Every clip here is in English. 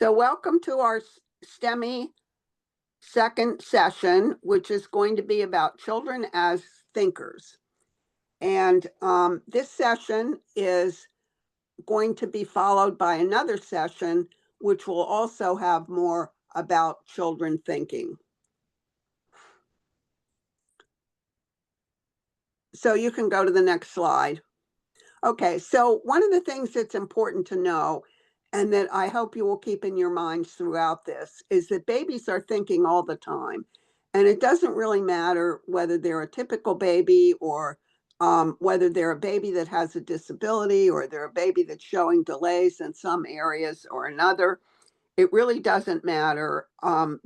So welcome to our STEMmy second session, which is going to be about children as thinkers. And this session is going to be followed by another session, which will also have more about children thinking. So you can go to the next slide. Okay, so one of the things that's important to know, and that I hope you will keep in your minds throughout this, is that babies are thinking all the time. And it doesn't really matter whether they're a typical baby or whether they're a baby that has a disability or they're a baby that's showing delays in some areas or another. It really doesn't matter.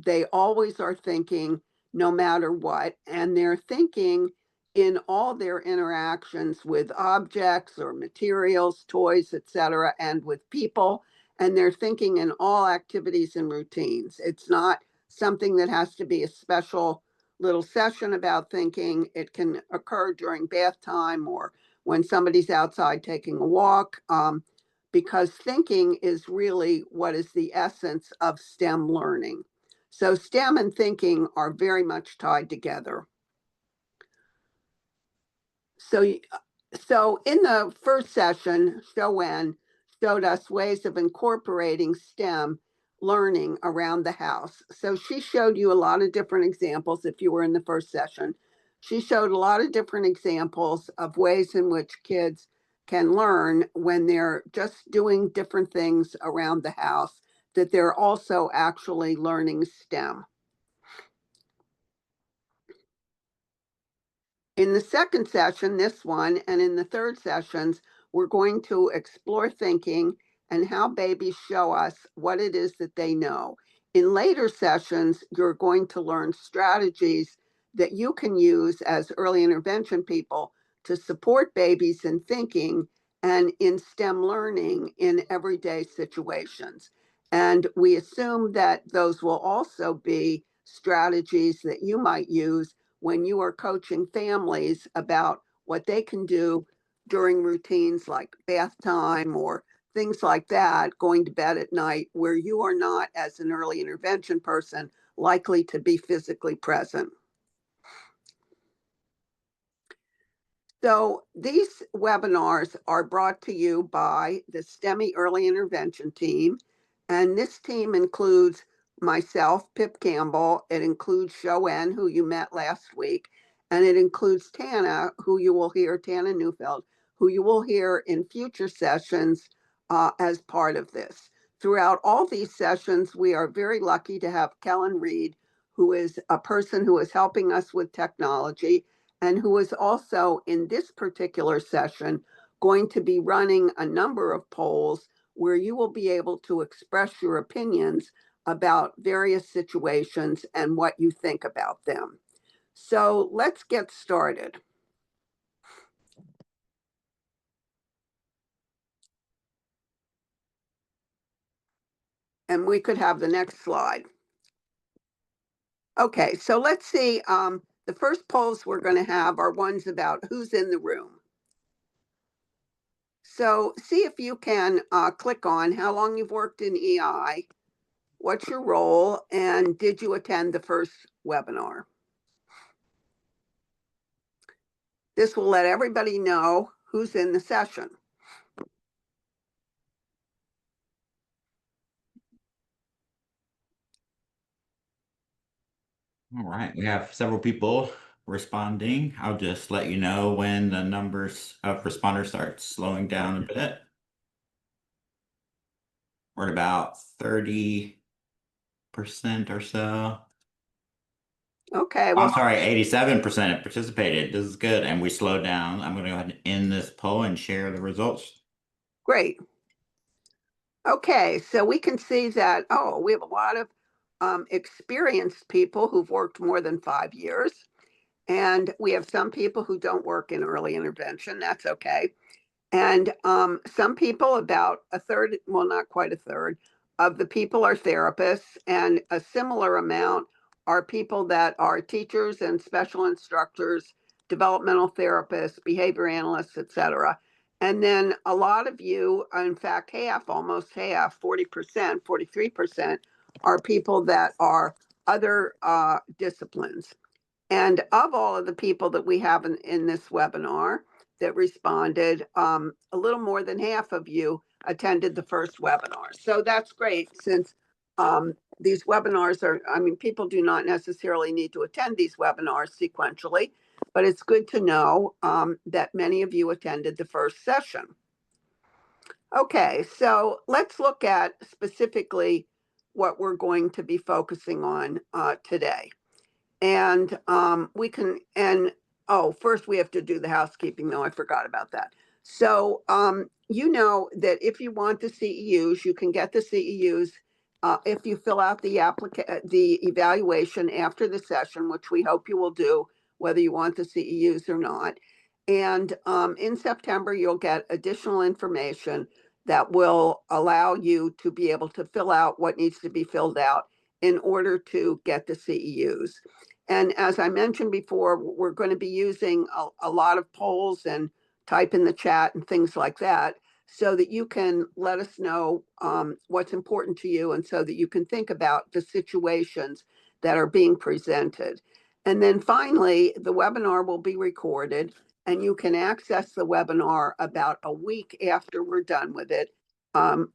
They always are thinking no matter what, and they're thinking in all their interactions with objects or materials, toys, etc., and with people, and they're thinking in all activities and routines. It's not something that has to be a special little session about thinking. It can occur during bath time or when somebody's outside taking a walk. Because thinking is really what is the essence of STEM learning. So STEM and thinking are very much tied together. So, so in the first session, Joanne showed us ways of incorporating STEM learning around the house. So she showed you a lot of different examples if you were in the first session. She showed a lot of different examples of ways in which kids can learn when they're just doing different things around the house, that they're also actually learning STEM. In the second session, this one, and in the third sessions, we're going to explore thinking and how babies show us what it is that they know. In later sessions, you're going to learn strategies that you can use as early intervention people to support babies in thinking and in STEM learning in everyday situations. And we assume that those will also be strategies that you might use when you are coaching families about what they can do during routines like bath time or things like that, going to bed at night, where you are not, as an early intervention person, likely to be physically present. So these webinars are brought to you by the STEMI Early Intervention team. And this team includes myself, Pip Campbell. It includes Joanne, who you met last week. And it includes Tana, Tana Neufeld, who you will hear in future sessions as part of this. Throughout all these sessions, we are very lucky to have Kellen Reed, who is a person who is helping us with technology and who is also in this particular session going to be running a number of polls where you will be able to express your opinions about various situations and what you think about them. So let's get started. And we could have the next slide. Okay, so let's see. The first polls we're going to have are ones about who's in the room. So see if you can click on how long you've worked in EI, what's your role, and did you attend the first webinar? This will let everybody know who's in the session. All right, we have several people responding. I'll just let you know when the numbers of responders start slowing down a bit. We're at about 30% or so. Okay. Well, I'm sorry, 87% participated. This is good. And we slowed down. I'm going to go ahead and end this poll and share the results. Great. Okay, so we can see that, we have a lot of experienced people who've worked more than 5 years. And we have some people who don't work in early intervention. That's okay. And some people, about a third, well, not quite a third, of the people are therapists, and a similar amount are people that are teachers and special instructors, developmental therapists, behavior analysts, etc. And then a lot of you, in fact, half, almost half, 40%, 43% are people that are other disciplines. And of all of the people that we have in this webinar that responded, a little more than half of you attended the first webinar. So that's great since these webinars are, I mean, people do not necessarily need to attend these webinars sequentially, but it's good to know that many of you attended the first session. Okay, so let's look at specifically what we're going to be focusing on today. And we can, and oh, first we have to do the housekeeping though. I forgot about that. So you know that if you want the CEUs, you can get the CEUs if you fill out the evaluation after the session, which we hope you will do, whether you want the CEUs or not. And in September, you'll get additional information that will allow you to be able to fill out what needs to be filled out in order to get the CEUs. And as I mentioned before, we're going to be using a lot of polls and type in the chat and things like that so that you can let us know what's important to you and so that you can think about the situations that are being presented. And then finally, the webinar will be recorded and you can access the webinar about a week after we're done with it.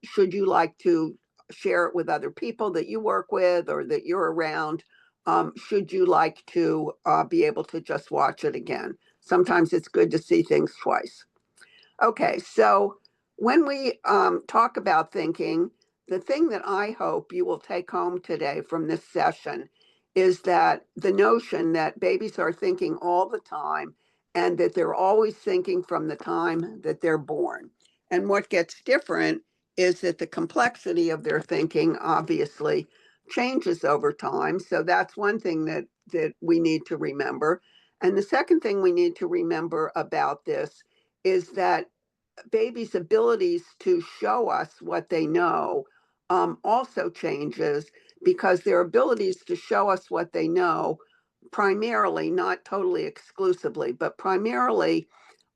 Should you like to share it with other people that you work with or that you're around, should you like to be able to just watch it again. Sometimes it's good to see things twice. Okay, so when we talk about thinking, the thing that I hope you will take home today from this session is that the notion that babies are thinking all the time and that they're always thinking from the time that they're born. And what gets different is that the complexity of their thinking obviously changes over time. So that's one thing that we need to remember. And the second thing we need to remember about this is that babies' abilities to show us what they know also changes because their abilities to show us what they know primarily, not totally exclusively, but primarily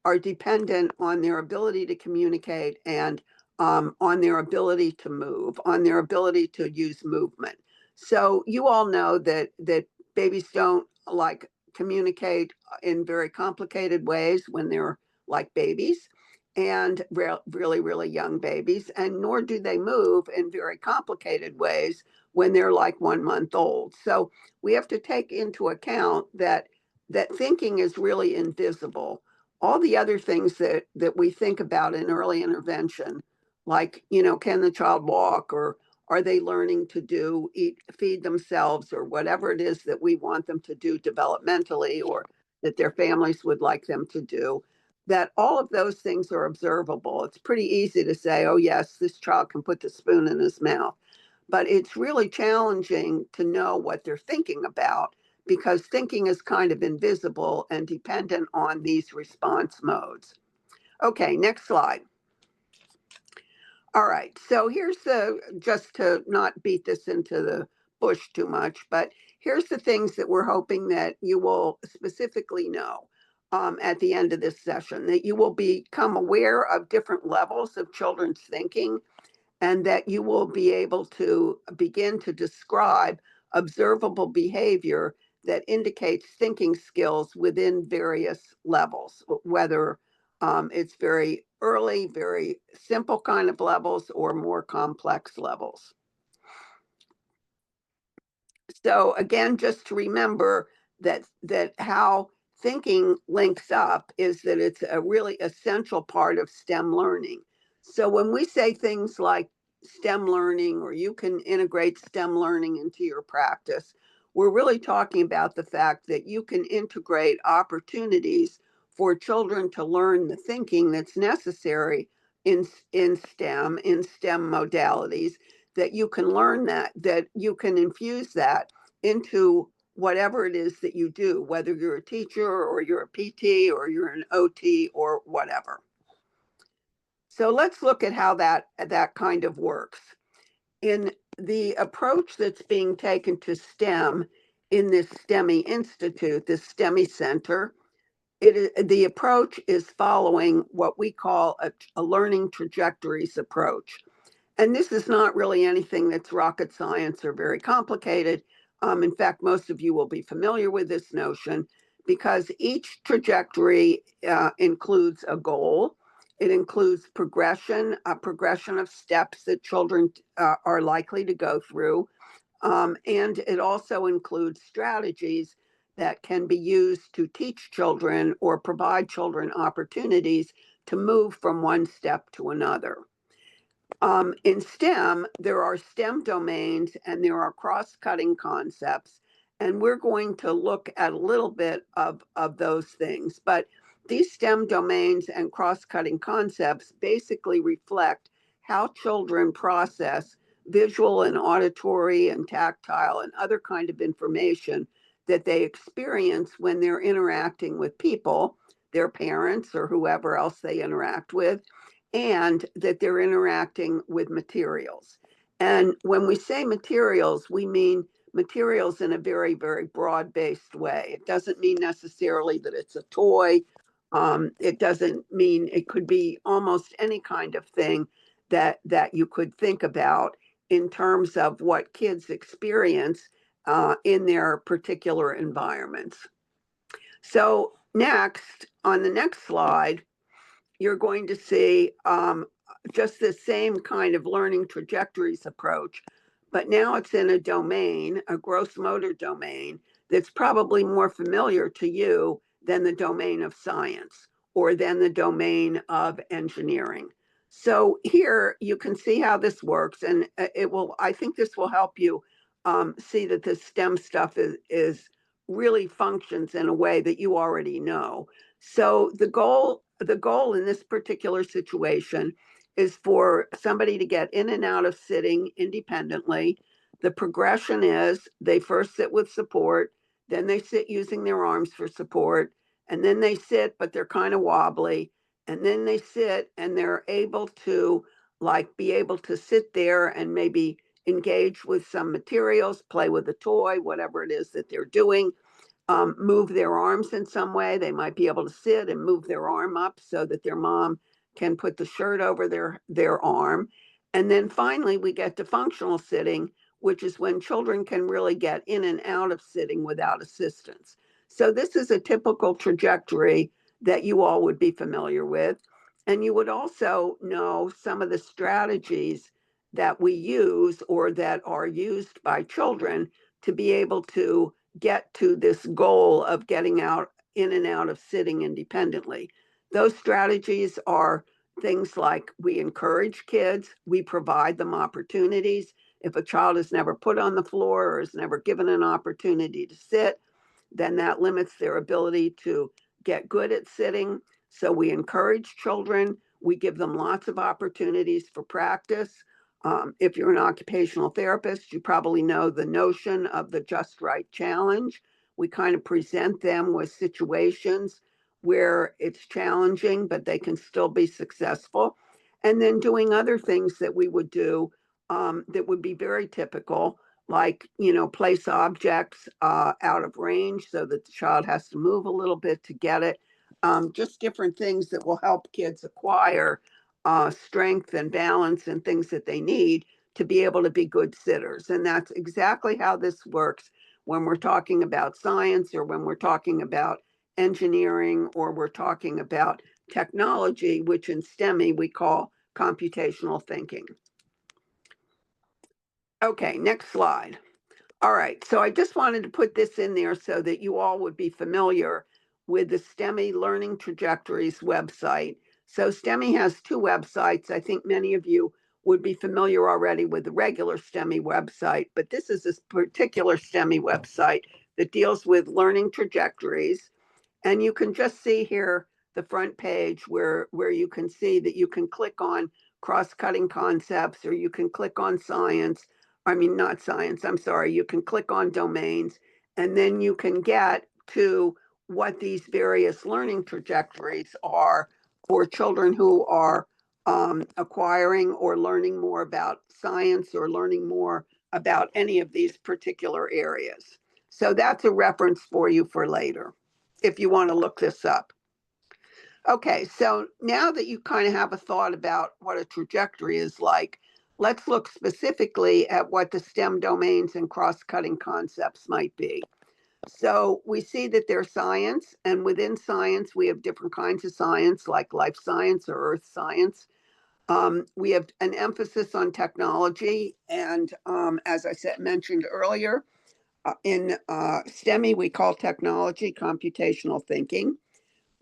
are dependent on their ability to communicate and on their ability to move, on their ability to use movement. So you all know that babies don't like communicate in very complicated ways when they're like babies and really, really young babies, and nor do they move in very complicated ways when they're like 1 month old. So we have to take into account that thinking is really invisible. All the other things that we think about in early intervention, like, you know, can the child walk, or are they learning to feed themselves, or whatever it is that we want them to do developmentally, or that their families would like them to do, that all of those things are observable. It's pretty easy to say, oh yes, this child can put the spoon in his mouth. But it's really challenging to know what they're thinking about because thinking is kind of invisible and dependent on these response modes. Okay, next slide. All right, so here's just to not beat this into the bush too much, but here's the things that we're hoping that you will specifically know at the end of this session, that you will become aware of different levels of children's thinking and that you will be able to begin to describe observable behavior that indicates thinking skills within various levels, whether it's very early, very simple kind of levels or more complex levels. So again, just to remember that how thinking links up is that it's a really essential part of STEM learning. So when we say things like STEM learning, or you can integrate STEM learning into your practice, we're really talking about the fact that you can integrate opportunities for children to learn the thinking that's necessary in STEM modalities, that you can learn that you can infuse that into whatever it is that you do, whether you're a teacher or you're a PT or you're an OT or whatever. So let's look at how that kind of works. In the approach that's being taken to STEM in this STEMI Institute, this STEMI Center, The approach is following what we call a learning trajectories approach. And this is not really anything that's rocket science or very complicated. In fact, most of you will be familiar with this notion because each trajectory includes a goal. It includes progression, a progression of steps that children are likely to go through. And it also includes strategies that can be used to teach children or provide children opportunities to move from one step to another. In STEM, there are STEM domains and there are cross-cutting concepts, and we're going to look at a little bit of those things. But these STEM domains and cross-cutting concepts basically reflect how children process visual and auditory and tactile and other kind of information that they experience when they're interacting with people, their parents or whoever else they interact with, and that they're interacting with materials. And when we say materials, we mean materials in a very, very broad based way. It doesn't mean necessarily that it's a toy. It doesn't mean it could be almost any kind of thing that you could think about in terms of what kids experience in their particular environments. So next, on the next slide, you're going to see just the same kind of learning trajectories approach, but now it's in a domain, a gross motor domain, that's probably more familiar to you than the domain of science or than the domain of engineering. So here you can see how this works, and I think this will help you see that the STEM stuff is really functions in a way that you already know. So the goal in this particular situation is for somebody to get in and out of sitting independently. The progression is they first sit with support, then they sit using their arms for support, and then they sit, but they're kind of wobbly, and then they sit and they're able to be able to sit there and maybe engage with some materials, play with a toy, whatever it is that they're doing, move their arms in some way. They might be able to sit and move their arm up so that their mom can put the shirt over their arm. And then finally, we get to functional sitting, which is when children can really get in and out of sitting without assistance. So this is a typical trajectory that you all would be familiar with. And you would also know some of the strategies that we use or that are used by children to be able to get to this goal of getting out in and out of sitting independently. Those strategies are things like we encourage kids, we provide them opportunities. If a child is never put on the floor or is never given an opportunity to sit, then that limits their ability to get good at sitting. So we encourage children. We give them lots of opportunities for practice. If you're an occupational therapist, you probably know the notion of the just right challenge. We kind of present them with situations where it's challenging, but they can still be successful. And then doing other things that we would do that would be very typical, like, place objects out of range so that the child has to move a little bit to get it. Just different things that will help kids acquire strength and balance and things that they need to be able to be good sitters. And that's exactly how this works when we're talking about science or when we're talking about engineering or we're talking about technology, which in STEMI we call computational thinking. Okay, next slide. All right, so I just wanted to put this in there so that you all would be familiar with the STEMI Learning Trajectories website. So STEMI has two websites. I think many of you would be familiar already with the regular STEMI website, but this is this particular STEMI website that deals with learning trajectories. And you can just see here the front page where you can see that you can click on cross-cutting concepts or you can click on science. I mean, not science, I'm sorry. You can click on domains and then you can get to what these various learning trajectories are for children who are acquiring or learning more about science or learning more about any of these particular areas. So that's a reference for you for later. if you want to look this up. Okay, so now that you kind of have a thought about what a trajectory is like, let's look specifically at what the STEM domains and cross-cutting concepts might be. So we see that there's science, and within science, we have different kinds of science, like life science or earth science. We have an emphasis on technology, and as I mentioned earlier, in STEMI, we call technology computational thinking.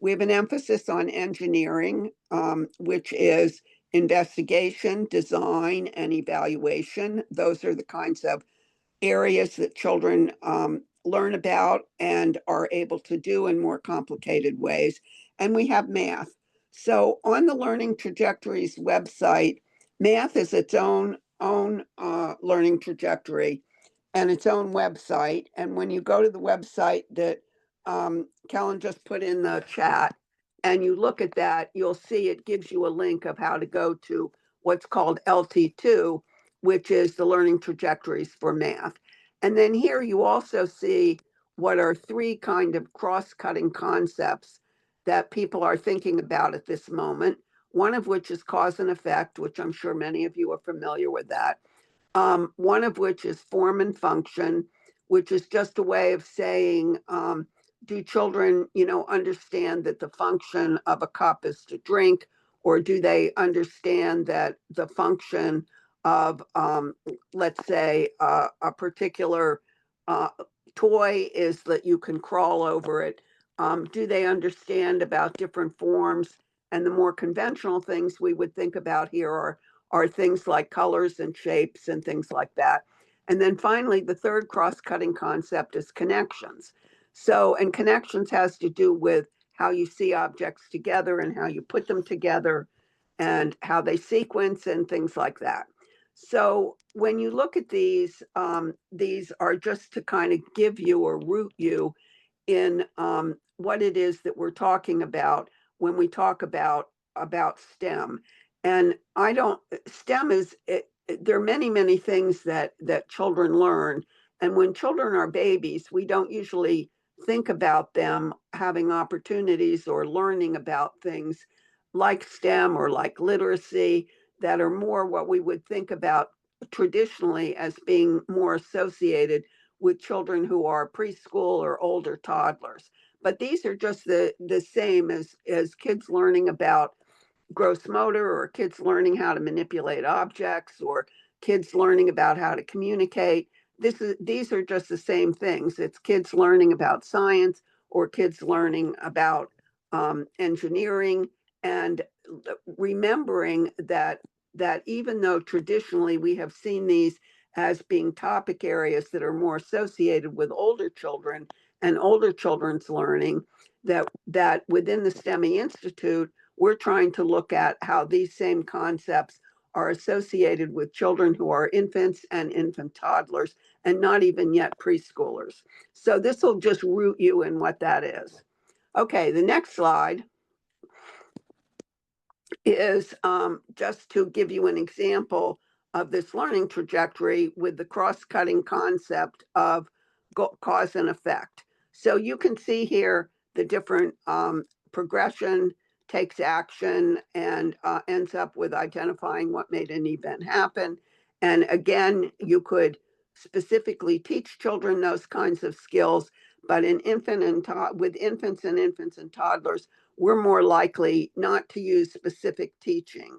We have an emphasis on engineering, which is investigation, design, and evaluation. Those are the kinds of areas that children learn about and are able to do in more complicated ways. And we have math. So on the Learning Trajectories website, math is its own learning trajectory and its own website. And when you go to the website that Kellen just put in the chat, and you look at that, you'll see it gives you a link of how to go to what's called LT2, which is the learning trajectories for math. And then here you also see what are three kind of cross-cutting concepts that people are thinking about at this moment, one of which is cause and effect, which I'm sure many of you are familiar with that. One of which is form and function, which is just a way of saying, do children, understand that the function of a cup is to drink, or do they understand that the function of, let's say, a particular uh, toy is that you can crawl over it? Do they understand about different forms? And the more conventional things we would think about here are things like colors and shapes and things like that. And then finally, the third cross-cutting concept is connections. So, and connections has to do with how you see objects together and how you put them together and how they sequence and things like that. So when you look at these are just to kind of give you or root you in what it is that we're talking about when we talk about STEM. And I don't STEM is there are many things that children learn, and when children are babies, we don't usually think about them having opportunities or learning about things like STEM or like literacy that are more what we would think about traditionally as being more associated with children who are preschool or older toddlers. But these are just the same as kids learning about gross motor, or kids learning how to manipulate objects, or kids learning about how to communicate. These are just the same things. It's kids learning about science or kids learning about engineering, and remembering that even though traditionally we have seen these as being topic areas that are more associated with older children and older children's learning, that within the STEMI Institute, we're trying to look at how these same concepts are associated with children who are infants and infant toddlers and not even yet preschoolers. So this will just root you in what that is. Okay, the next slide is just to give you an example of this learning trajectory with the cross-cutting concept of cause and effect. So you can see here the different progression, takes action, and ends up with identifying what made an event happen. And again, you could specifically teach children those kinds of skills, but with infants and toddlers, we're more likely not to use specific teaching.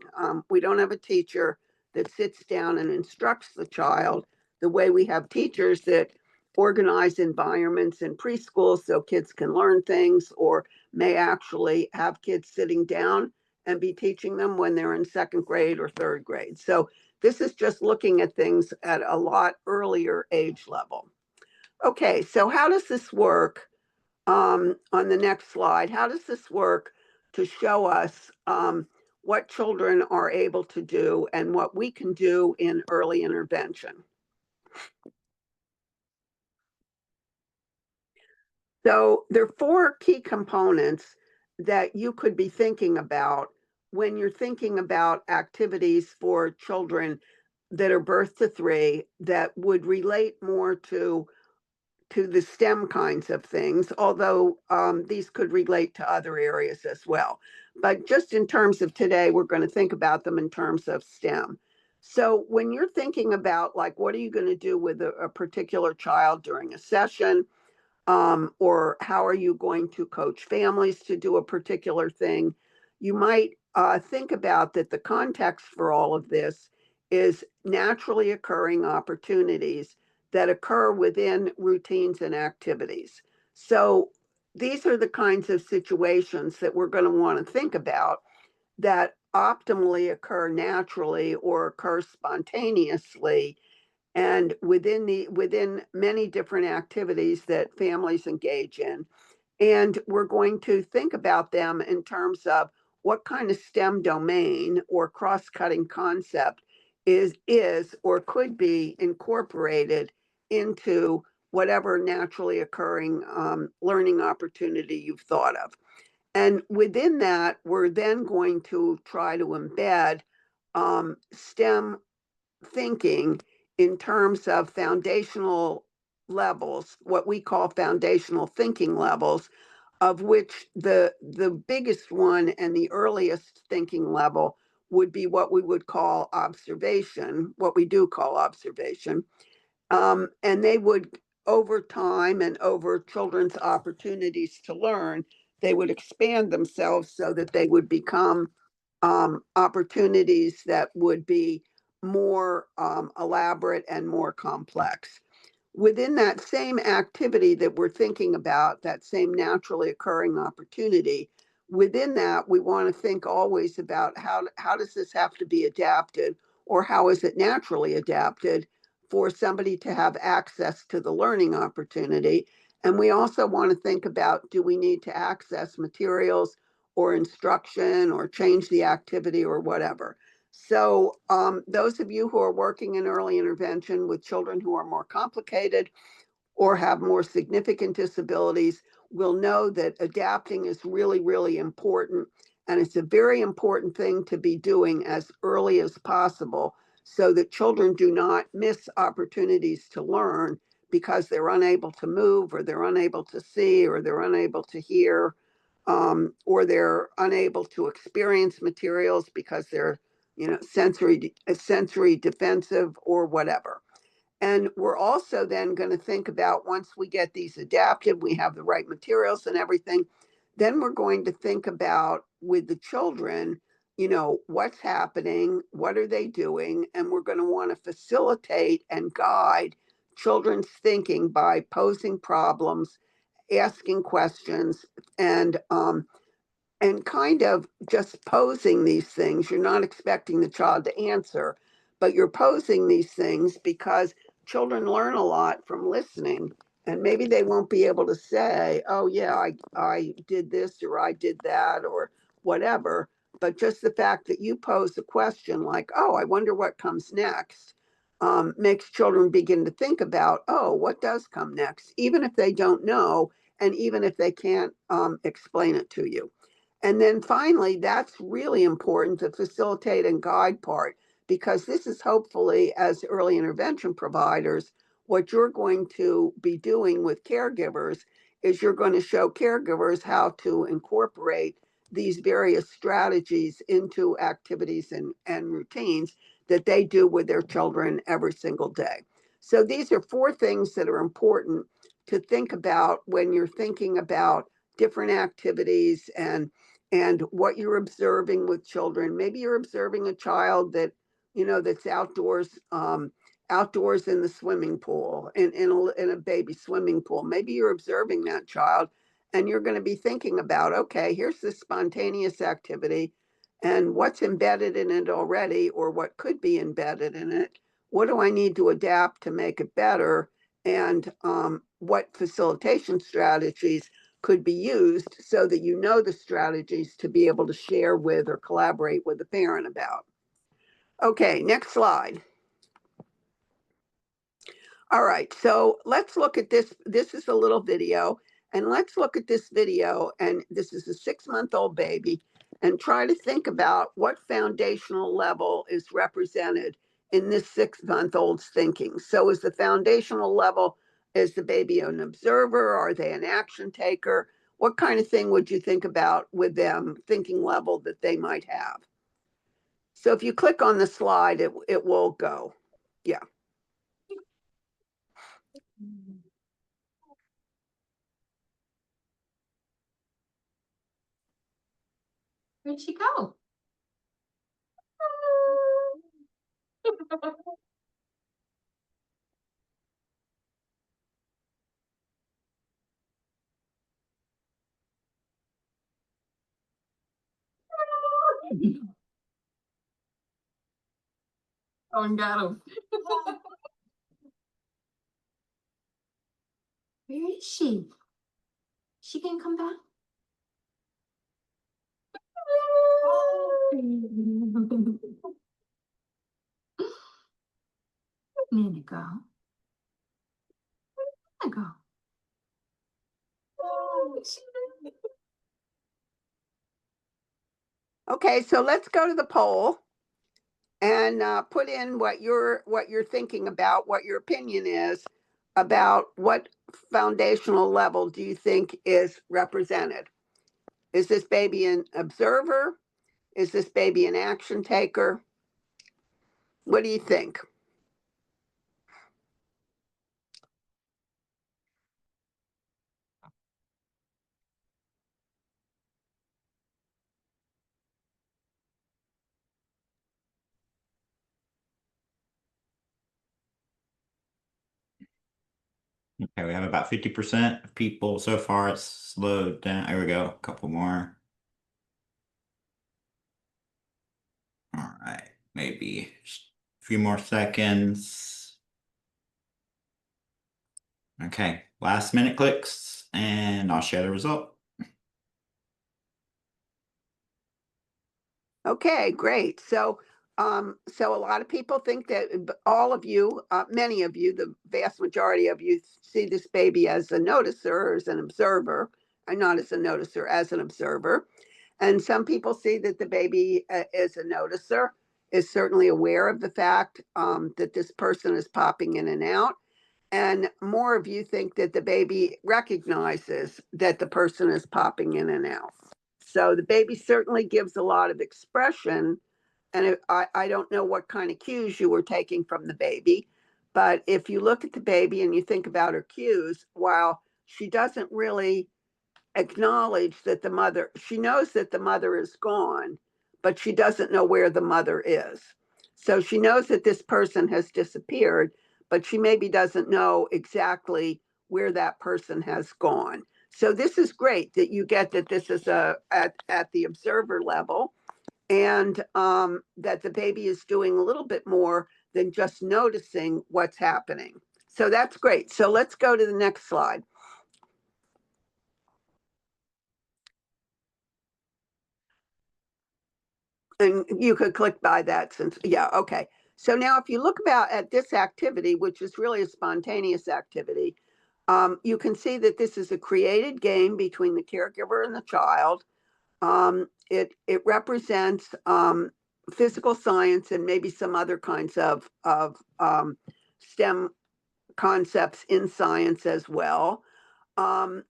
We don't have a teacher that sits down and instructs the child the way we have teachers that organize environments in preschool so kids can learn things, or may actually have kids sitting down and be teaching them when they're in second grade or third grade. So this is just looking at things at a lot earlier age level. Okay, so how does this work? On the next slide, how does this work to show us what children are able to do and what we can do in early intervention? So there are four key components that you could be thinking about when you're thinking about activities for children that are birth to 3 that would relate more to to the STEM kinds of things, although these could relate to other areas as well. But just in terms of today, we're going to think about them in terms of STEM. So when you're thinking about like, what are you going to do with a particular child during a session? Or how are you going to coach families to do a particular thing? You might think about that the context for all of this is naturally occurring opportunities that occur within routines and activities. So these are the kinds of situations that we're going to want to think about that optimally occur naturally or occur spontaneously and within many different activities that families engage in. And we're going to think about them in terms of what kind of STEM domain or cross-cutting concept is or could be incorporated into whatever naturally occurring learning opportunity you've thought of. And within that, we're then going to try to embed STEM thinking in terms of foundational levels, what we call foundational thinking levels, of which the biggest one and the earliest thinking level would be what we would call observation, what we do call observation. And they would, over time and over children's opportunities to learn, they would expand themselves so that they would become opportunities that would be more elaborate and more complex. Within that same activity that we're thinking about, that same naturally occurring opportunity, within that, we want to think always about how does this have to be adapted, or how is it naturally adapted for somebody to have access to the learning opportunity. And we also want to think about, do we need to access materials or instruction or change the activity or whatever. So those of you who are working in early intervention with children who are more complicated or have more significant disabilities will know that adapting is really, really important. And it's a very important thing to be doing as early as possible so that children do not miss opportunities to learn because they're unable to move, or they're unable to see, or they're unable to hear, or they're unable to experience materials because they're, sensory defensive or whatever. And we're also then going to think about, once we get these adapted, we have the right materials and everything, then we're going to think about with the children, what's happening, what are they doing, and we're going to want to facilitate and guide children's thinking by posing problems, asking questions, and kind of just posing these things. You're not expecting the child to answer, but you're posing these things because children learn a lot from listening. And maybe they won't be able to say, oh, yeah, I did this or I did that or whatever. But just the fact that you pose a question like, oh, I wonder what comes next, makes children begin to think about, oh, what does come next, even if they don't know, and even if they can't explain it to you. And then finally, that's really important, to facilitate and guide part, because this is hopefully, as early intervention providers, what you're going to be doing with caregivers is you're going to show caregivers how to incorporate these various strategies into activities and routines that they do with their children every single day. So these are four things that are important to think about when you're thinking about different activities and what you're observing with children. Maybe you're observing a child that, that's outdoors in the swimming pool, in a baby swimming pool. Maybe you're observing that child and you're going to be thinking about, okay, here's this spontaneous activity and what's embedded in it already, or what could be embedded in it. What do I need to adapt to make it better? And what facilitation strategies could be used so that you know the strategies to be able to share with or collaborate with the parent about. Okay, next slide. All right, so let's look at this. This is a little video, and let's look at this video. And this is a 6-month-old baby, and try to think about what foundational level is represented in this 6-month-old's thinking. So is the foundational level Is the baby an observer? Are they an action taker? What kind of thing would you think about with them, thinking level that they might have? So if you click on the slide, it will go. Yeah. Where'd she go? Oh, and got him. Where is she? She can come back? Minute go. Minute go. Okay, so let's go to the poll and put in what you're thinking about, what your opinion is about what foundational level do you think is represented. Is this baby an observer? Is this baby an action taker? What do you think? Okay, we have about 50% of people so far. It's slowed down. There we go. A couple more. All right, maybe just a few more seconds. Okay, last minute clicks, and I'll share the result. Okay, great. So a lot of people think that all of you, many of you, the vast majority of you see this baby as a noticer or as an observer, and not as a noticer, as an observer. And some people see that the baby is a noticer, is certainly aware of the fact that this person is popping in and out. And more of you think that the baby recognizes that the person is popping in and out. So the baby certainly gives a lot of expression. And I don't know what kind of cues you were taking from the baby, but if you look at the baby and you think about her cues, while she doesn't really acknowledge that she knows that the mother is gone, but she doesn't know where the mother is. So she knows that this person has disappeared, but she maybe doesn't know exactly where that person has gone. So this is great that you get that this is at the observer level, and that the baby is doing a little bit more than just noticing what's happening. So that's great. So let's go to the next slide. And you could click by that since, yeah, okay. So now if you look at this activity, which is really a spontaneous activity, you can see that this is a created game between the caregiver and the child. It represents physical science and maybe some other kinds of STEM concepts in science as well. Um,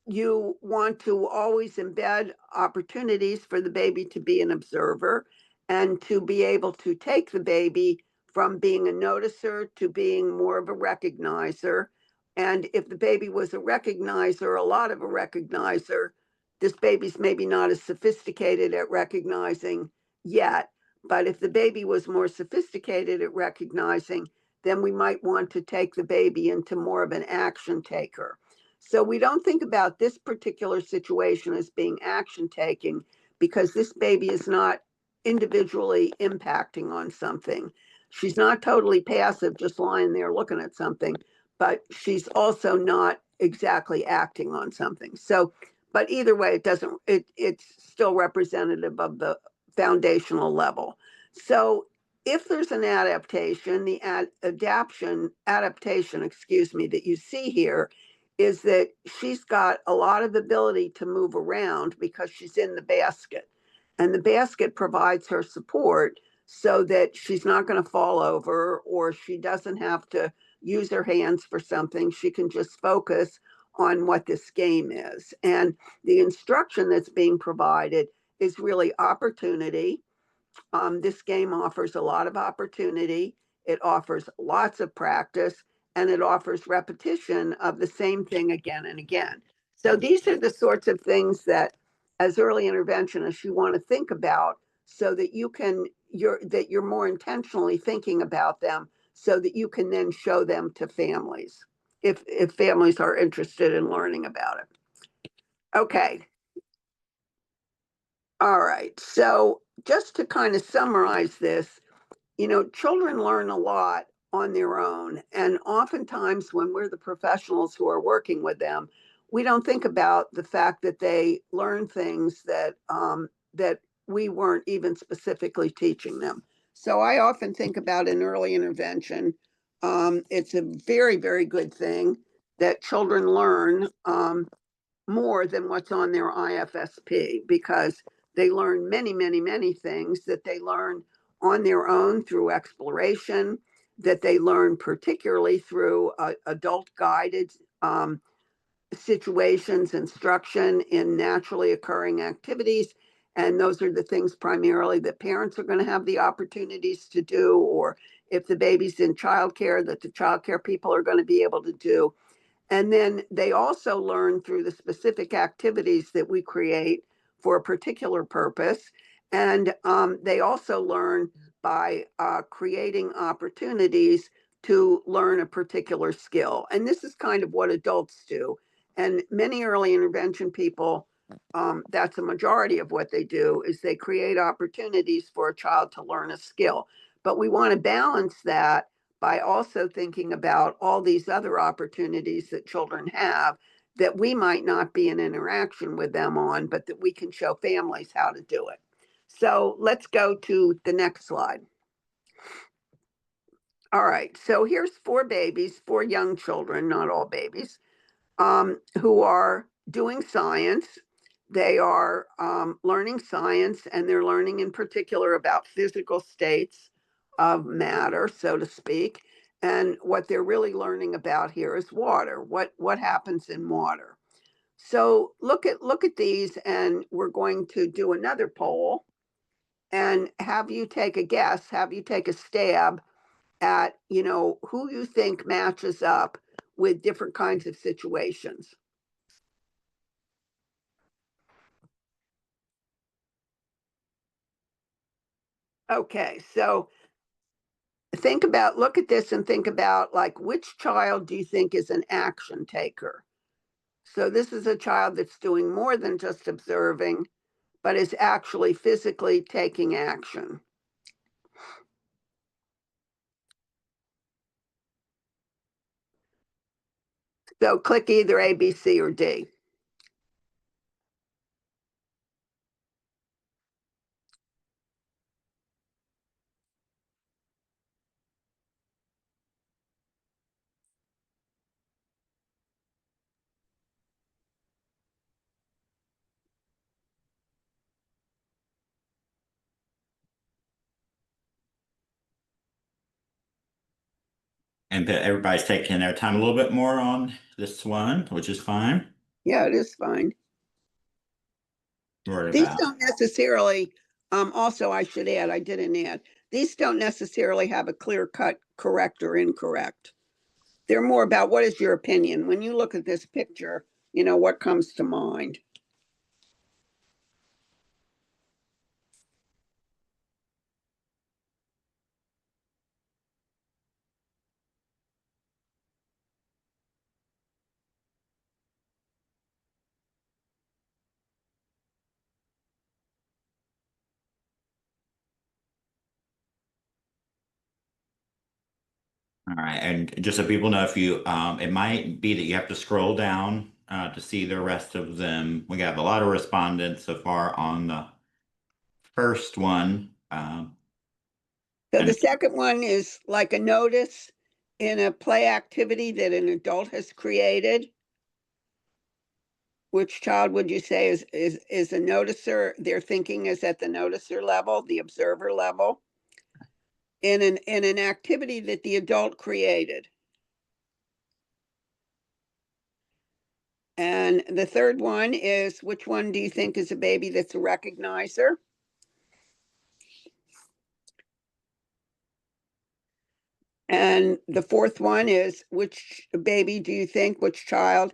you want to always embed opportunities for the baby to be an observer and to be able to take the baby from being a noticer to being more of a recognizer. And if the baby was a recognizer, a lot of a recognizer, this baby's maybe not as sophisticated at recognizing yet. But if the baby was more sophisticated at recognizing, then we might want to take the baby into more of an action taker. So we don't think about this particular situation as being action taking because this baby is not individually impacting on something. She's not totally passive, just lying there looking at something, but she's also not exactly acting on something. So, but either way, it's still representative of the foundational level. So if there's an adaptation, the adaptation, excuse me, that you see here is that she's got a lot of ability to move around because she's in the basket. And the basket provides her support so that she's not going to fall over or she doesn't have to use her hands for something. She can just focus on what this game is. And the instruction that's being provided is really opportunity. This game offers a lot of opportunity. It offers lots of practice, and it offers repetition of the same thing again and again. So these are the sorts of things that, as early interventionists, you want to think about so that you're more intentionally thinking about them, so that you can then show them to families if families are interested in learning about it. Okay. All right. So just to kind of summarize this, children learn a lot on their own. And oftentimes, when we're the professionals who are working with them, we don't think about the fact that they learn things that we weren't even specifically teaching them. So I often think about an early intervention. It's a very, very good thing that children learn more than what's on their IFSP, because they learn many, many, many things that they learn on their own through exploration, that they learn particularly through adult guided situations, instruction in naturally occurring activities. And those are the things primarily that parents are going to have the opportunities to do, or if the baby's in childcare, that the childcare people are going to be able to do. And then they also learn through the specific activities that we create for a particular purpose. And they also learn by creating opportunities to learn a particular skill. And this is kind of what adults do. And many early intervention people, that's a majority of what they do, is they create opportunities for a child to learn a skill. But we want to balance that by also thinking about all these other opportunities that children have that we might not be in interaction with them on, but that we can show families how to do it. So let's go to the next slide. All right, so here's 4 babies, 4 young children, not all babies, who are doing science. They are learning science, and they're learning in particular about physical states of matter, so to speak. And what they're really learning about here is water. What happens in water? So look at these, and we're going to do another poll and have you take a guess, have you take a stab at who you think matches up with different kinds of situations. Okay, so look at this and think about, like, which child do you think is an action taker? So this is a child that's doing more than just observing, but is actually physically taking action. So click either A, B, C, or D. And that everybody's taking their time a little bit more on this one, which is fine. Yeah, it is fine. Worried These about. don't necessarily, also I should add, I didn't add, these don't necessarily have a clear cut correct or incorrect. They're more about, what is your opinion? When you look at this picture, what comes to mind? All right, and just so people know, if you, it might be that you have to scroll down to see the rest of them. We got a lot of respondents so far on the first one. So the second one is like a notice in a play activity that an adult has created. Which child would you say is a noticer? Their thinking is at the noticer level, the observer level, in an activity that the adult created. And the third one is, which one do you think is a baby that's a recognizer? And the fourth one is, which baby do you think, which child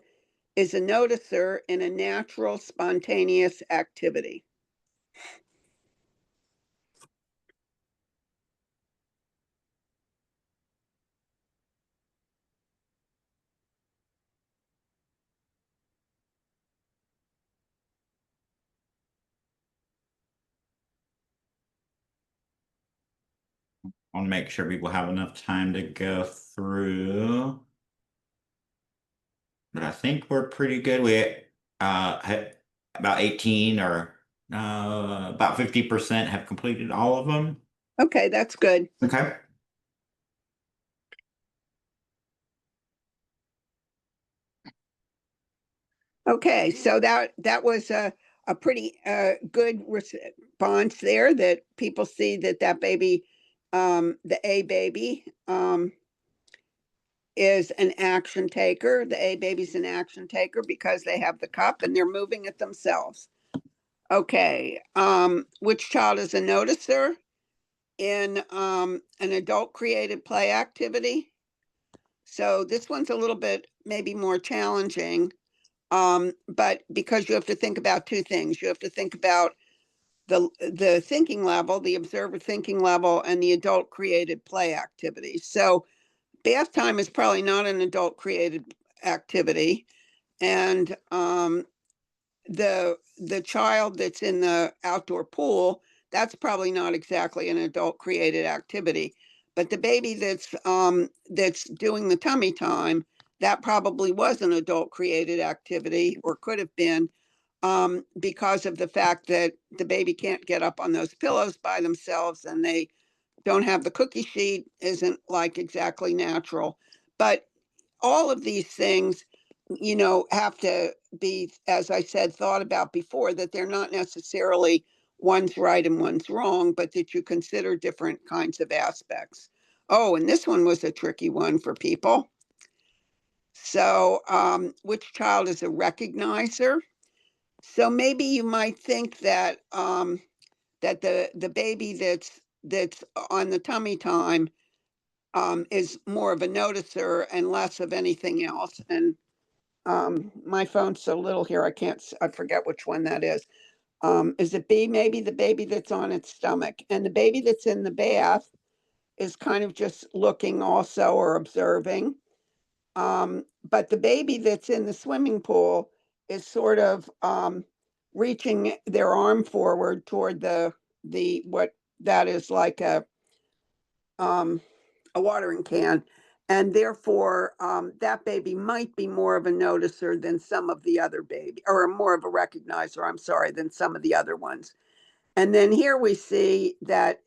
is a noticer in a natural, spontaneous activity? I want to make sure people have enough time to go through. But I think we're pretty good. We had about 18 or about 50% have completed all of them. Okay, that's good. Okay. Okay, so that was a pretty good response there, that people see that that baby, the A baby, is an action taker. The A baby's an action taker because they have the cup and they're moving it themselves. Okay, which child is a noticer in an adult created play activity? So this one's a little bit maybe more challenging. But because you have to think about two things, you have to think about the thinking level, the observer thinking level, and the adult created play activity. So bath time is probably not an adult created activity, and the child that's in the outdoor pool, that's probably not exactly an adult created activity. But the baby that's doing the tummy time, that probably was an adult created activity, or could have been, because of the fact that the baby can't get up on those pillows by themselves, and they don't have the cookie sheet, isn't like exactly natural. But all of these things, have to be, as I said, thought about before, that they're not necessarily one's right and one's wrong, but that you consider different kinds of aspects. Oh, and this one was a tricky one for people. So, which child is a recognizer? So maybe you might think that that the baby that's on the tummy time is more of a noticer and less of anything else. And my phone's so little here, I forget which one that is. Is it B, maybe the baby that's on its stomach? And the baby that's in the bath is kind of just looking also, or observing. But the baby that's in the swimming pool is sort of reaching their arm forward toward the what that is like um, a watering can. And therefore, that baby might be more of a noticer than some of the other baby, or more of a recognizer, I'm sorry, than some of the other ones. And then here we see that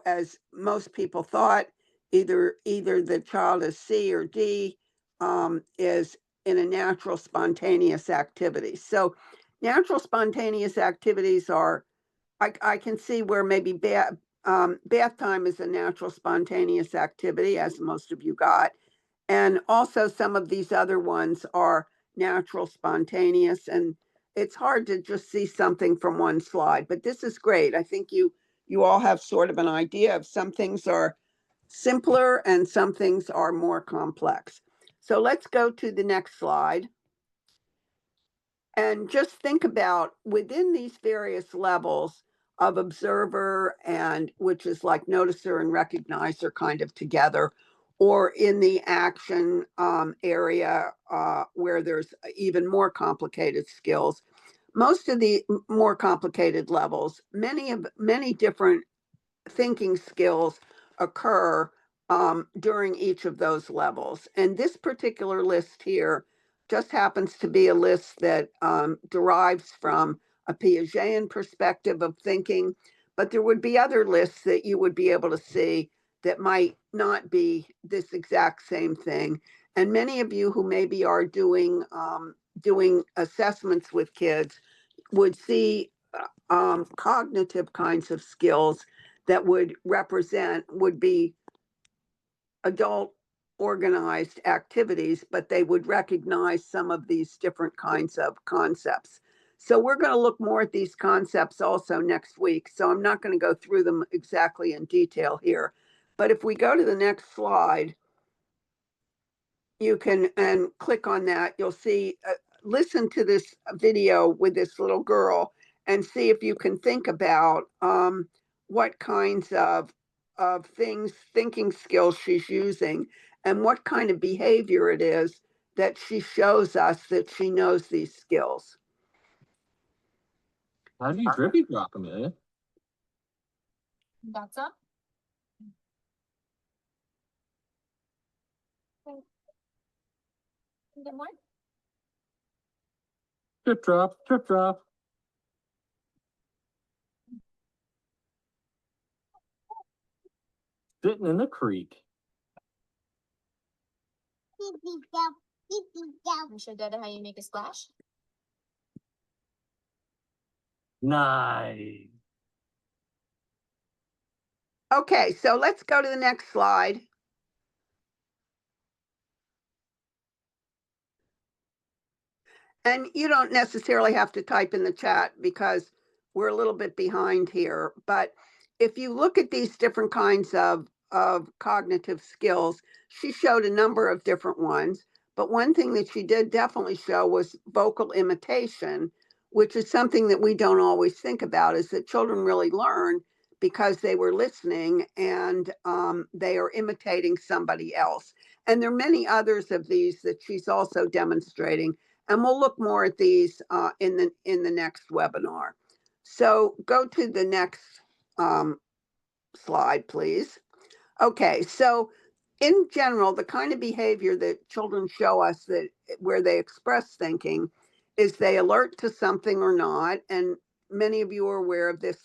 as most people thought, either the child is C or D, is in a natural spontaneous activity. So natural spontaneous activities are, I can see where maybe bath time is a natural spontaneous activity, as most of you got. And also some of these other ones are natural spontaneous. And it's hard to just see something from one slide, but this is great. I think you all have sort of an idea of some things are simpler and some things are more complex. So let's go to the next slide. And just think about, within these various levels of observer, and which is like noticer and recognizer kind of together, or in the action area, where there's even more complicated skills. Most of the more complicated levels, many different thinking skills occur during each of those levels. And this particular list here just happens to be a list that derives from a Piagetian perspective of thinking, but there would be other lists that you would be able to see that might not be this exact same thing. And many of you who maybe are doing assessments with kids would see cognitive kinds of skills that would be adult organized activities, but they would recognize some of these different kinds of concepts. So we're going to look more at these concepts also next week. So I'm not going to go through them exactly in detail here. But if we go to the next slide, you can and click on that, you'll see, listen to this video with this little girl and see if you can think about what kinds of things, thinking skills she's using, and what kind of behavior it is that she shows us that she knows these skills. How do you drippy drop, Amelia? That's up. Good morning. Drip drop, drip drop. Sitting in the creek. You show Dada how you make a splash. Nice. Okay, so let's go to the next slide. And you don't necessarily have to type in the chat because we're a little bit behind here. But if you look at these different kinds of cognitive skills, she showed a number of different ones. But one thing that she did definitely show was vocal imitation, which is something that we don't always think about, is that children really learn because they were listening and they are imitating somebody else. And there are many others of these that she's also demonstrating, and we'll look more at these in the next webinar. So go to the next slide, please. Okay, so in general, the kind of behavior that children show us that where they express thinking is they alert to something or not, and many of you are aware of this.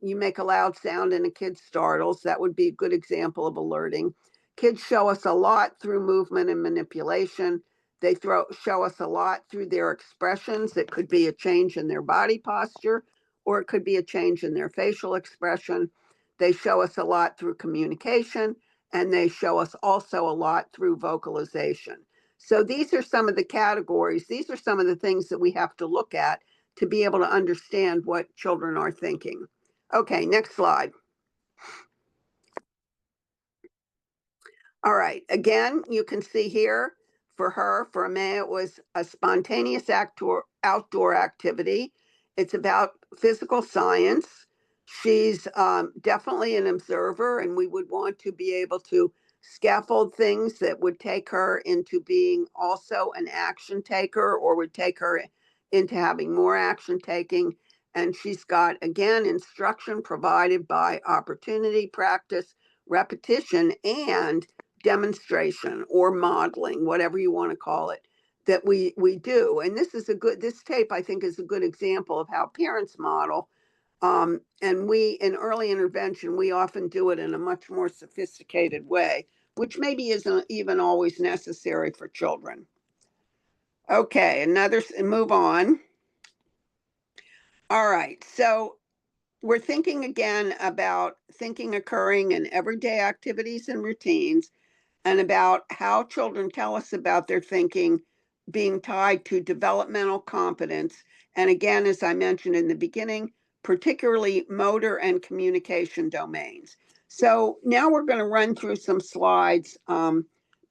You make a loud sound and a kid startles. That would be a good example of alerting. Kids show us a lot through movement and manipulation. They show us a lot through their expressions. It could be a change in their body posture, or it could be a change in their facial expression. They show us a lot through communication, and they show us also a lot through vocalization. So these are some of the categories. These are some of the things that we have to look at to be able to understand what children are thinking. Okay, next slide. All right, again, you can see here for her, for Amaya, it was a spontaneous outdoor activity. It's about physical science. She's definitely an observer, and we would want to be able to scaffold things that would take her into being also an action taker, or would take her into having more action taking. And she's got, again, instruction provided by opportunity, practice, repetition, and demonstration or modeling, whatever you want to call it, that we do. And this tape, I think, is a good example of how parents model. And we, in early intervention, we often do it in a much more sophisticated way, which maybe isn't even always necessary for children. Okay, move on. All right, so we're thinking again about thinking occurring in everyday activities and routines, and about how children tell us about their thinking being tied to developmental competence. And again, as I mentioned in the beginning, particularly motor and communication domains. So now we're going to run through some slides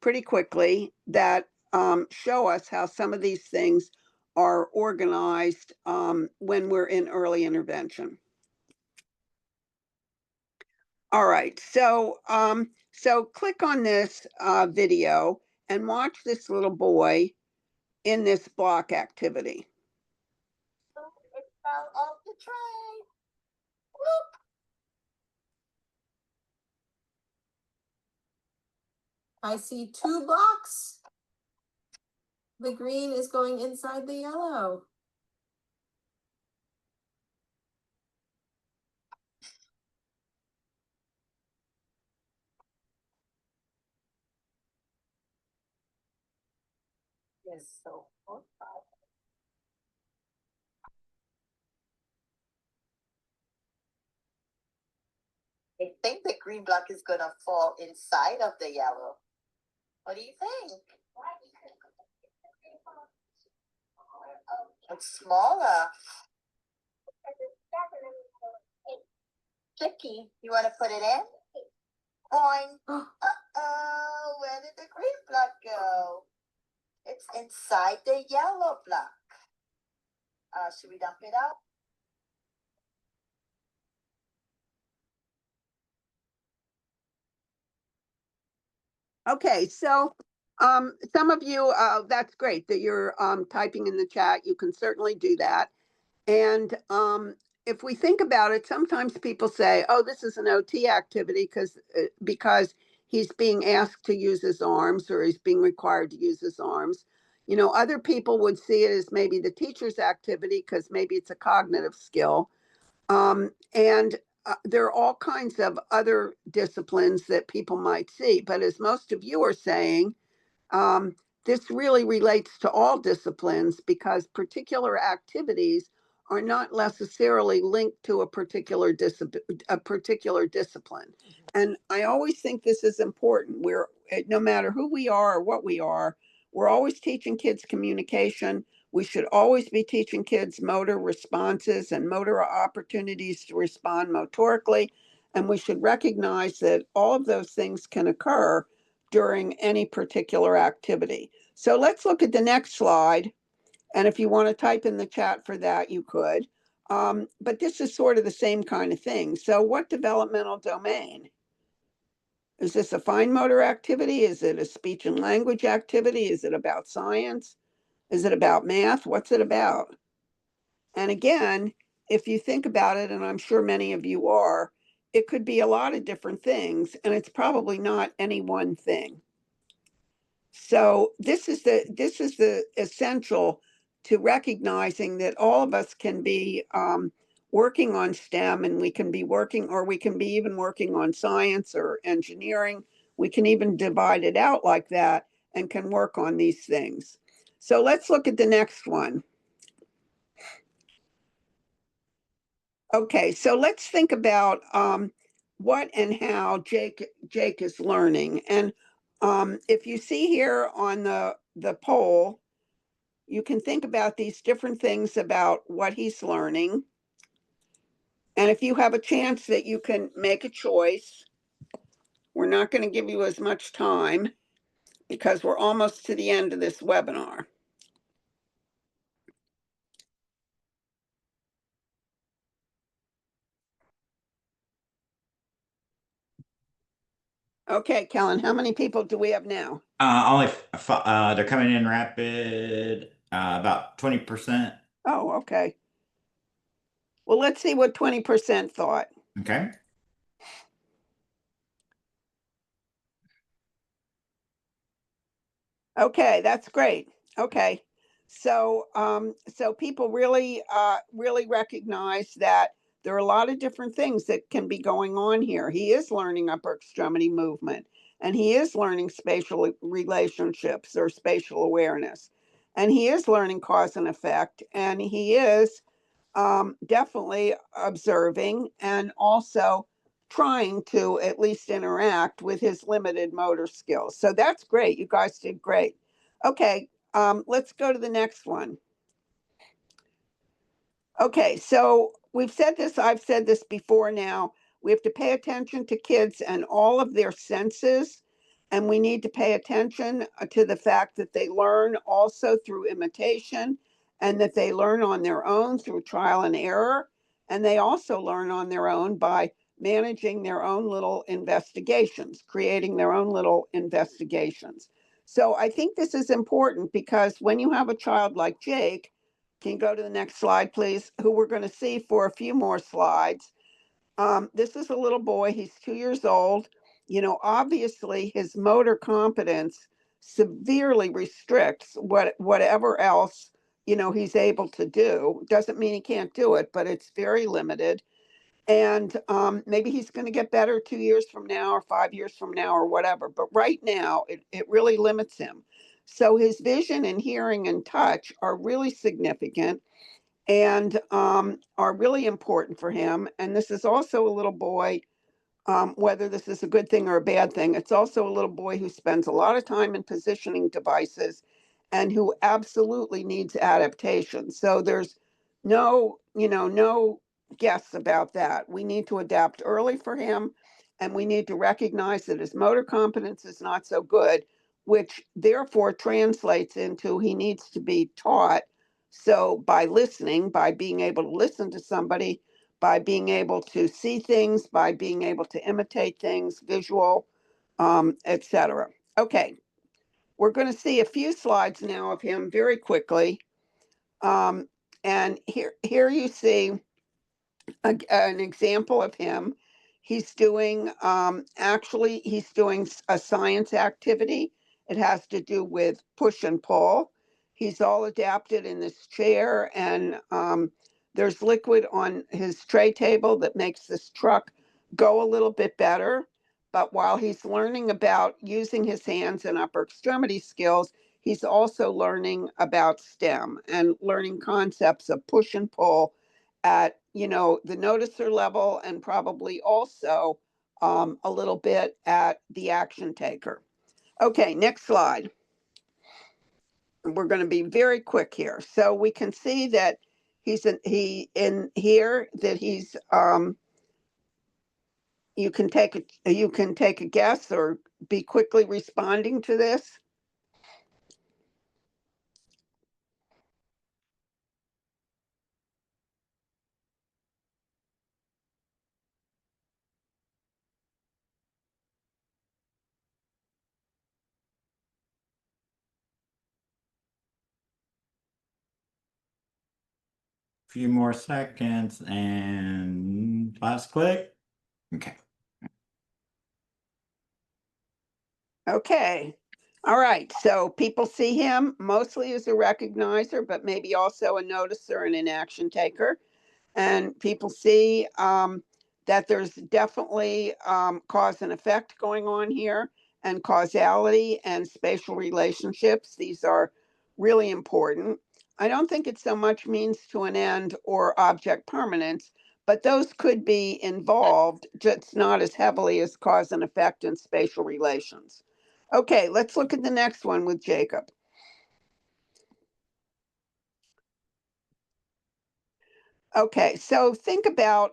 pretty quickly that show us how some of these things are organized when we're in early intervention. All right, so click on this video and watch this little boy in this block activity. It fell off the tray. I see 2 blocks. The green is going inside the yellow. Yes, so. I think the green block is gonna fall inside of the yellow. What do you think? It's smaller. Tricky. You want to put it in? Boing. Uh-oh, where did the green block go? It's inside the yellow block. Should we dump it out? Okay, so some of you, that's great that you're typing in the chat. You can certainly do that. And if we think about it, sometimes people say, "Oh, this is an OT activity because he's being asked to use his arms or he's being required to use his arms." You know, other people would see it as maybe the teacher's activity because maybe it's a cognitive skill. And there are all kinds of other disciplines that people might see. But as most of you are saying, um, this really relates to all disciplines because particular activities are not necessarily linked to a particular discipline. And I always think this is important. No matter who we are or what we are, we're always teaching kids communication. We should always be teaching kids motor responses and motor opportunities to respond motorically. And we should recognize that all of those things can occur during any particular activity. So let's look at the next slide. And if you want to type in the chat for that, you could. But this is sort of the same kind of thing. So what developmental domain? Is this a fine motor activity? Is it a speech and language activity? Is it about science? Is it about math? What's it about? And again, if you think about it, and I'm sure many of you are, it could be a lot of different things, and it's probably not any one thing. So this is the essential to recognizing that all of us can be working on STEM, and we can be working, or we can be even working on science or engineering. We can even divide it out like that and can work on these things. So let's look at the next one. Okay, so let's think about what and how Jake is learning. And if you see here on the poll, you can think about these different things about what he's learning. And if you have a chance that you can make a choice, we're not going to give you as much time because we're almost to the end of this webinar. Okay, Kellen, how many people do we have now? They're coming in rapid, about 20%. Oh, okay. Well, let's see what 20% thought. Okay. Okay, that's great. Okay. So so people really recognize that there are a lot of different things that can be going on here. He is learning upper extremity movement, and he is learning spatial relationships or spatial awareness, and he is learning cause and effect, and he is definitely observing and also trying to at least interact with his limited motor skills. So that's great. You guys did great. Okay, let's go to the next one. Okay, so we've said this, I've said this before now. We have to pay attention to kids and all of their senses. And we need to pay attention to the fact that they learn also through imitation and that they learn on their own through trial and error. And they also learn on their own by managing their own little investigations, creating their own little investigations. So I think this is important because when you have a child like Jake, can you go to the next slide, please? Who we're going to see for a few more slides. This is a little boy. He's 2 years old. You know, obviously his motor competence severely restricts whatever else, you know, he's able to do. Doesn't mean he can't do it, but it's very limited. And maybe he's going to get better 2 years from now or 5 years from now or whatever. But right now, it really limits him. So his vision and hearing and touch are really significant and are really important for him. And this is also a little boy whether this is a good thing or a bad thing. It's also a little boy who spends a lot of time in positioning devices and who absolutely needs adaptation. So there's no guess about that. We need to adapt early for him, and we need to recognize that his motor competence is not so good, which therefore translates into he needs to be taught. So by listening, by being able to listen to somebody, by being able to see things, by being able to imitate things, visual, etc. Okay, we're going to see a few slides now of him very quickly. And here you see an example of him. He's doing, actually, he's doing a science activity. It has to do with push and pull. He's all adapted in this chair, and there's liquid on his tray table that makes this truck go a little bit better. But while he's learning about using his hands and upper extremity skills, he's also learning about STEM and learning concepts of push and pull at the noticer level, and probably also a little bit at the action taker. Okay, next slide. We're going to be very quick here. So we can see that he's in here that he's you can take a guess or be quickly responding to this. Few more seconds and last click. Okay. Okay. All right. So people see him mostly as a recognizer, but maybe also a noticer and an action taker. And people see that there's definitely cause and effect going on here, and causality and spatial relationships. These are really important. I don't think it's so much means to an end or object permanence, but those could be involved, just not as heavily as cause and effect and spatial relations. Okay, let's look at the next one with Jacob. Okay, so think about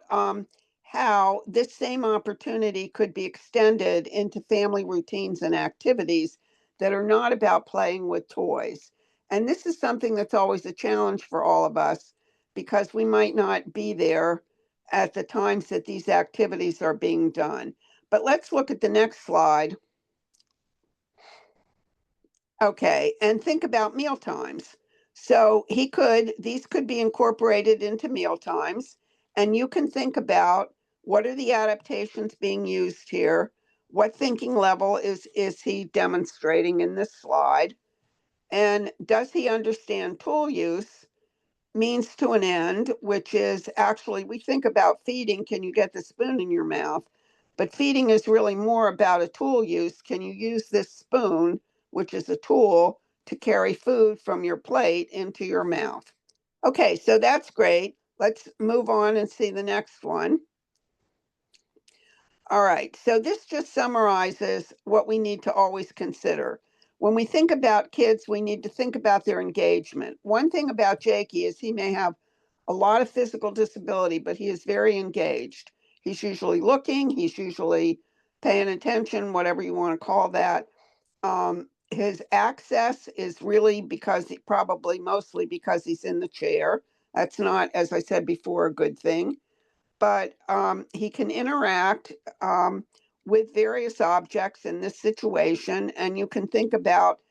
how this same opportunity could be extended into family routines and activities that are not about playing with toys. And this is something that's always a challenge for all of us, because we might not be there at the times that these activities are being done. But let's look at the next slide. Okay, and think about meal times. So these could be incorporated into meal times, and you can think about what are the adaptations being used here? What thinking level is he demonstrating in this slide? And does he understand tool use? Means to an end, which is actually, we think about feeding, can you get the spoon in your mouth? But feeding is really more about a tool use. Can you use this spoon, which is a tool, to carry food from your plate into your mouth? Okay, so that's great. Let's move on and see the next one. All right, so this just summarizes what we need to always consider. When we think about kids, we need to think about their engagement. One thing about Jakey is he may have a lot of physical disability, but he is very engaged. He's usually looking, he's usually paying attention, whatever you want to call that. His access is really probably mostly because he's in the chair. That's not, as I said before, a good thing. But he can interact with various objects in this situation. And you can think about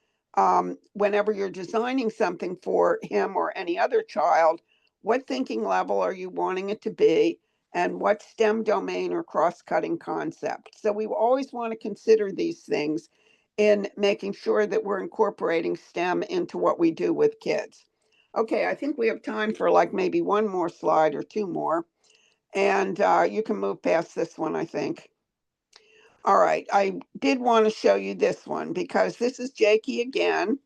whenever you're designing something for him or any other child, what thinking level are you wanting it to be? And what STEM domain or cross-cutting concept? So we always want to consider these things in making sure that we're incorporating STEM into what we do with kids. Okay, I think we have time for like maybe one more slide or two more. And you can move past this one, I think. All right, I did want to show you this one because this is Jakey again.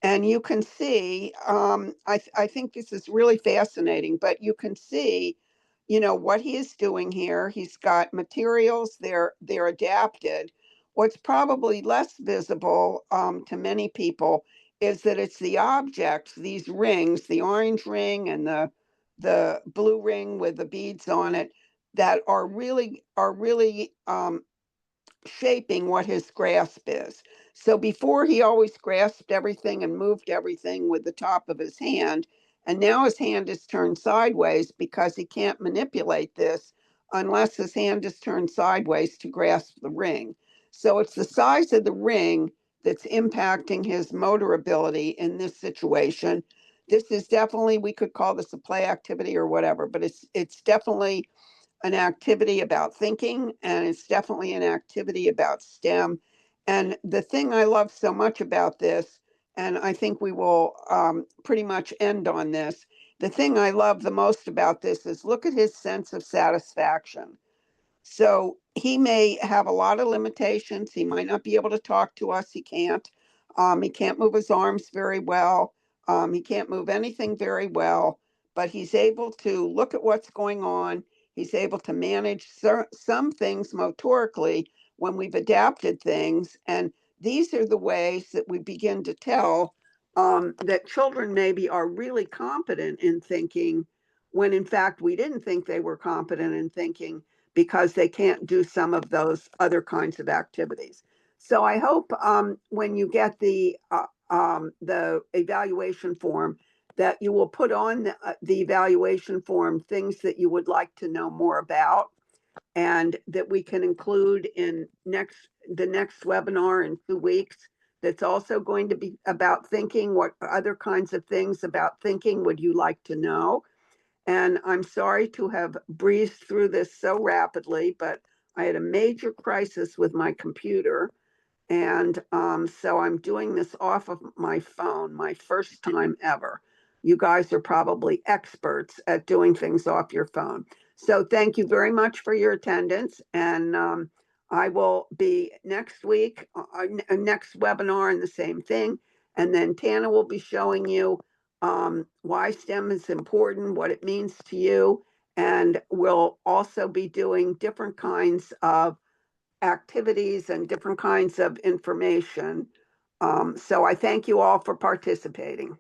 And you can see, I think this is really fascinating, but you can see you know, what he is doing here. He's got materials, they're adapted. What's probably less visible to many people is that it's the objects, these rings, the orange ring and the blue ring with the beads on it, that are really shaping what his grasp is. So before he always grasped everything and moved everything with the top of his hand, and now his hand is turned sideways because he can't manipulate this unless his hand is turned sideways to grasp the ring. So it's the size of the ring that's impacting his motor ability in this situation. This is definitely, we could call this a play activity or whatever, but it's definitely an activity about thinking, and it's definitely an activity about STEM. And the thing I love so much about this, and I think we will pretty much end on this, the thing I love the most about this is look at his sense of satisfaction. So he may have a lot of limitations. He might not be able to talk to us. He can't. He can't move his arms very well. He can't move anything very well, but he's able to look at what's going on. He's able to manage some things motorically when we've adapted things. And these are the ways that we begin to tell that children maybe are really competent in thinking when in fact we didn't think they were competent in thinking because they can't do some of those other kinds of activities. So I hope when you get the evaluation form that you will put on the evaluation form things that you would like to know more about, and that we can include in the next webinar in 2 weeks. That's also going to be about thinking. What other kinds of things about thinking would you like to know? And I'm sorry to have breezed through this so rapidly, but I had a major crisis with my computer. And so I'm doing this off of my phone, my first time ever. You guys are probably experts at doing things off your phone. So thank you very much for your attendance. And I will be next week, next webinar, and the same thing. And then Tana will be showing you why STEM is important, what it means to you. And we'll also be doing different kinds of activities and different kinds of information. So I thank you all for participating.